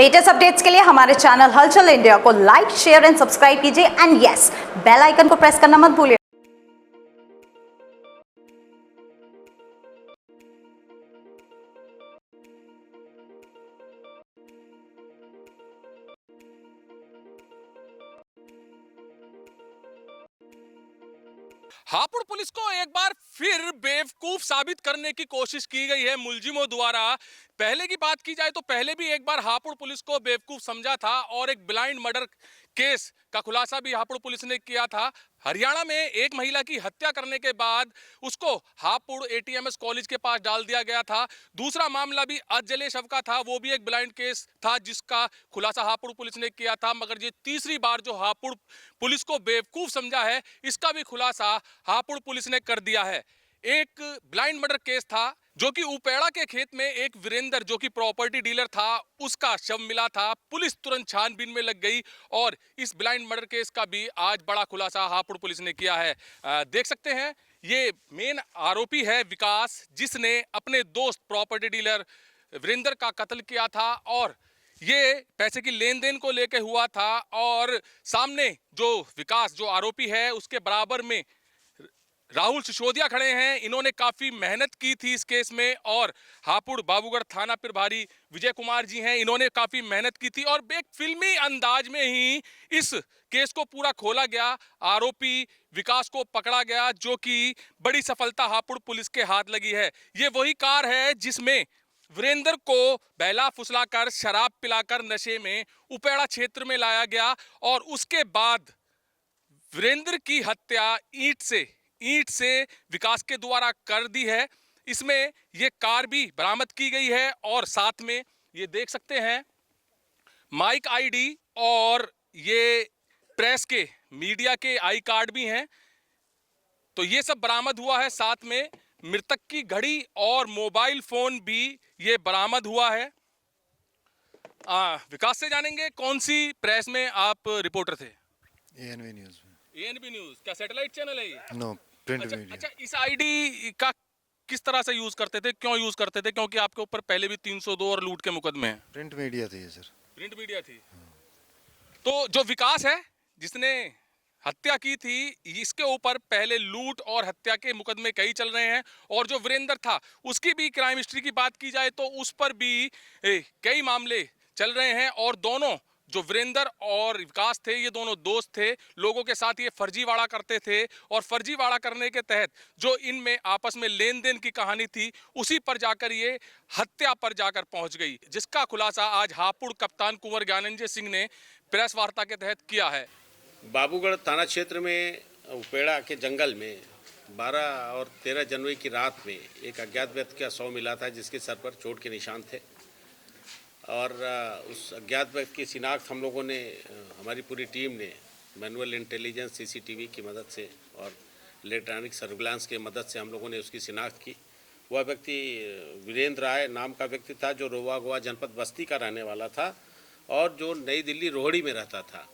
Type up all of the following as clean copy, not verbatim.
Latest updates के लिए हमारे चैनल हलचल इंडिया को लाइक, शेयर एंड सब्सक्राइब कीजिए एंड यस, बेल आइकन को प्रेस करना मत भूलिए। हापुड़ पुलिस को एक बार फिर बेवकूफ साबित करने की कोशिश की गई है मुलजिमों द्वारा। पहले की बात की जाए तो पहले भी एक बार हापुड़ पुलिस को बेवकूफ समझा था और एक ब्लाइंड मर्डर केस का खुलासा भी हापुड़ पुलिस ने किया था। हरियाणा में एक महिला की हत्या करने के बाद उसको हापुड़ एटीएमएस कॉलेज के पास डाल दिया गया था। दूसरा मामला भी अजले शव का था, वो भी एक ब्लाइंड केस था जिसका खुलासा हापुड़ पुलिस ने किया था। मगर ये तीसरी बार जो हापुड़ पुलिस को बेवकूफ समझा है, इसका भी खुलासा हापुड़ पुलिस ने कर दिया है। एक ब्लाइंड मर्डर केस था जो कि उपेड़ा के खेत में एक वीरेंद्र जो कि प्रॉपर्टी डीलर था, उसका शव मिला था। पुलिस तुरंत छानबीन में लग गई और इस ब्लाइंड मर्डर केस का भी आज बड़ा खुलासा हापुड़ पुलिस ने किया है। देख सकते हैं ये मेन आरोपी है विकास, जिसने अपने दोस्त प्रॉपर्टी डीलर वीरेंद्र का कत्ल किया था और ये पैसे की लेन देन को लेकर हुआ था। और सामने जो विकास जो आरोपी है उसके बराबर में राहुल सिसोदिया खड़े हैं। इन्होंने काफी मेहनत की थी इस केस में और हापुड़ बाबूगढ़ थाना प्रभारी विजय कुमार जी हैं, इन्होंने काफी मेहनत की थी और एक फिल्मी अंदाज में ही इस केस को पूरा खोला गया। आरोपी विकास को पकड़ा गया जो कि बड़ी सफलता हापुड़ पुलिस के हाथ लगी है। ये वही कार है जिसमें वीरेंद्र को बहला फुसलाकर शराब पिलाकर नशे में उपेड़ा क्षेत्र में लाया गया और उसके बाद वीरेंद्र की हत्या ईंट से विकास के द्वारा कर दी है। इसमें ये कार भी बरामद की गई है और साथ में ये देख सकते हैं माइक आईडी और ये प्रेस के मीडिया के आई कार्ड भी हैं। तो ये सब बरामद हुआ है। साथ में मृतक की घड़ी और मोबाइल फोन भी ये बरामद हुआ है। विकास से जानेंगे कौन सी प्रेस में आप रिपोर्टर थे? एएनबी न्यूज़ में। एएनबी न्यूज क्या सैटेलाइट चैनल है ये? नो, प्रिंट अच्छा मीडिया। अच्छा, इस आईडी का किस तरह से यूज करते थे, क्यों यूज करते थे? क्योंकि आपके ऊपर पहले भी 302 और लूट के मुकदमे हैं। प्रिंट मीडिया थी ये सर। प्रिंट मीडिया थी। तो जो विकास है जिसने हत्या की थी, इसके ऊपर पहले लूट और हत्या के मुकदमे कई चल रहे हैं और जो वीरेंद्र था उसकी भी क्राइम हिस्ट्री की बात की जाए तो उस पर भी कई मामले चल रहे हैं। और दोनों जो वीरेंद्र और विकास थे, ये दोनों दोस्त थे, लोगों के साथ ये फर्जीवाड़ा करते थे और फर्जीवाड़ा करने के तहत जो इनमें आपस में लेन देन की कहानी थी, उसी पर जाकर ये हत्या पर जाकर पहुंच गई, जिसका खुलासा आज हापुड़ कप्तान कुंवर ज्ञानेंद्र सिंह ने प्रेस वार्ता के तहत किया है। बाबूगढ़ थाना क्षेत्र में उपेड़ा के जंगल में 12 और 13 जनवरी की रात में एक अज्ञात व्यक्ति का शव मिला था जिसके सर पर चोट के निशान थे और उस अज्ञात व्यक्ति की शिनाख्त हम लोगों ने, हमारी पूरी टीम ने मैनुअल इंटेलिजेंस सीसीटीवी की मदद से और इलेक्ट्रॉनिक सर्विलांस की मदद से हम लोगों ने उसकी शिनाख्त की। वह व्यक्ति वीरेंद्र राय नाम का व्यक्ति था जो रोवा गोवा जनपद बस्ती का रहने वाला था और जो नई दिल्ली रोहड़ी में रहता था।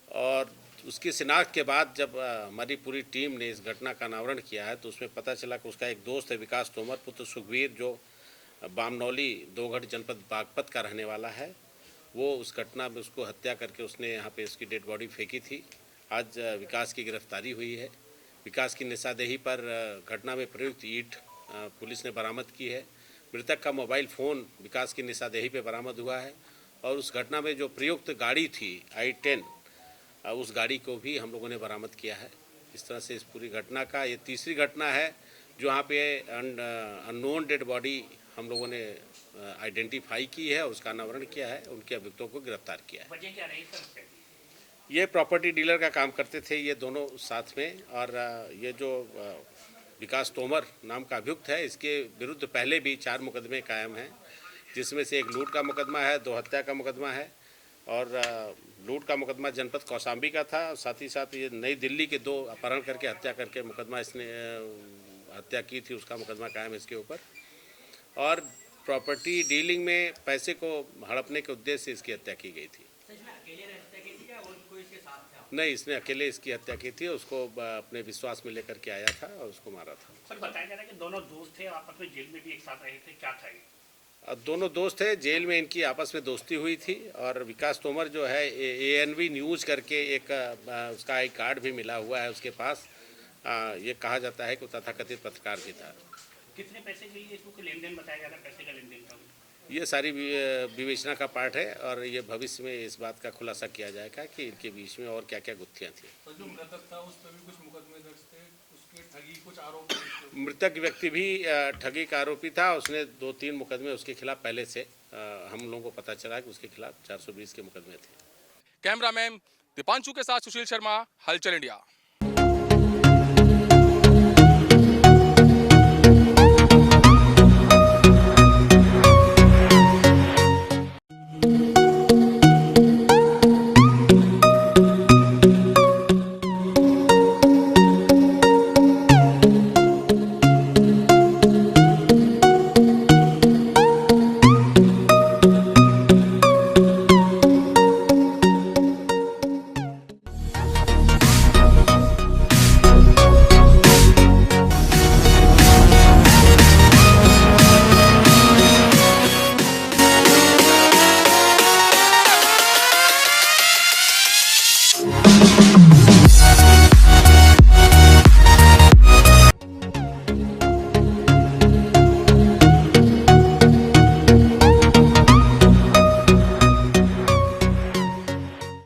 और उसकी शिनाख्त के बाद जब हमारी पूरी टीम ने इस घटना का अनावरण किया है तो उसमें पता चला कि उसका एक दोस्त है विकास तोमर पुत्र सुखवीर, जो बामनौली दोगढ़ जनपद बागपत का रहने वाला है। वो उस घटना में उसको हत्या करके उसने यहाँ पे उसकी डेड बॉडी फेंकी थी। आज विकास की गिरफ्तारी हुई है। विकास की निशानदेही पर घटना में प्रयुक्त ईंट पुलिस ने बरामद की है। मृतक का मोबाइल फ़ोन विकास की निशानदेही पे बरामद हुआ है और उस घटना में जो प्रयुक्त गाड़ी थी i10, उस गाड़ी को भी हम लोगों ने बरामद किया है। इस तरह से इस पूरी घटना का ये तीसरी घटना है जो यहाँ पे अननोन डेड बॉडी हम लोगों ने आइडेंटिफाई की है, उसका अनावरण किया है, उनके अभियुक्तों को गिरफ्तार किया है। वजह क्या रही सर? ये प्रॉपर्टी डीलर का काम करते थे ये दोनों साथ में और ये जो विकास तोमर नाम का अभियुक्त है, इसके विरुद्ध पहले भी 4 मुकदमे कायम हैं, जिसमें से एक लूट का मुकदमा है, 2 हत्या का मुकदमा है और लूट का मुकदमा जनपद कौशाम्बी का था। साथ ही साथ ये नई दिल्ली के 2 अपहरण करके हत्या करके मुकदमा इसने हत्या की थी, उसका मुकदमा कायम है इसके ऊपर। और प्रॉपर्टी डीलिंग में पैसे को हड़पने के उद्देश्य से इसकी हत्या की गई थी। नहीं, इसने अकेले इसकी हत्या की थी, उसको अपने विश्वास में लेकर के आया था और उसको मारा था। सर बताया जा रहा है कि दोनों दोस्त थे, आपस में जेल में भी एक साथ रहे थे, क्या था ये? दोनों दोस्त थे, जेल में इनकी आपस में दोस्ती हुई थी और विकास तोमर जो है ANV न्यूज़ करके एक उसका एक कार्ड भी मिला हुआ है उसके पास। ये कहा जाता है कि वो तथाकथित पत्रकार भी था। कितने पैसे के लिए इसको लेन देन बताया जा रहा है, पैसे का लेन देन का? ये सारी विवेचना का पार्ट है और ये भविष्य में इस बात का खुलासा किया जाएगा कि इनके बीच में और क्या क्या गुत्थियाँ थी। तो जो मृतक था उस पर भी कुछ मुकदमे दर्ज थे, उसके ठगी कुछ आरोप थे। मृतक व्यक्ति भी ठगी का आरोपी था। उसने 2-3 मुकदमे उसके खिलाफ पहले से हम लोगों को पता चला कि उसके खिलाफ 420 के मुकदमे थे। कैमरामैन दीपांशु के साथ सुशील शर्मा, हलचल इंडिया।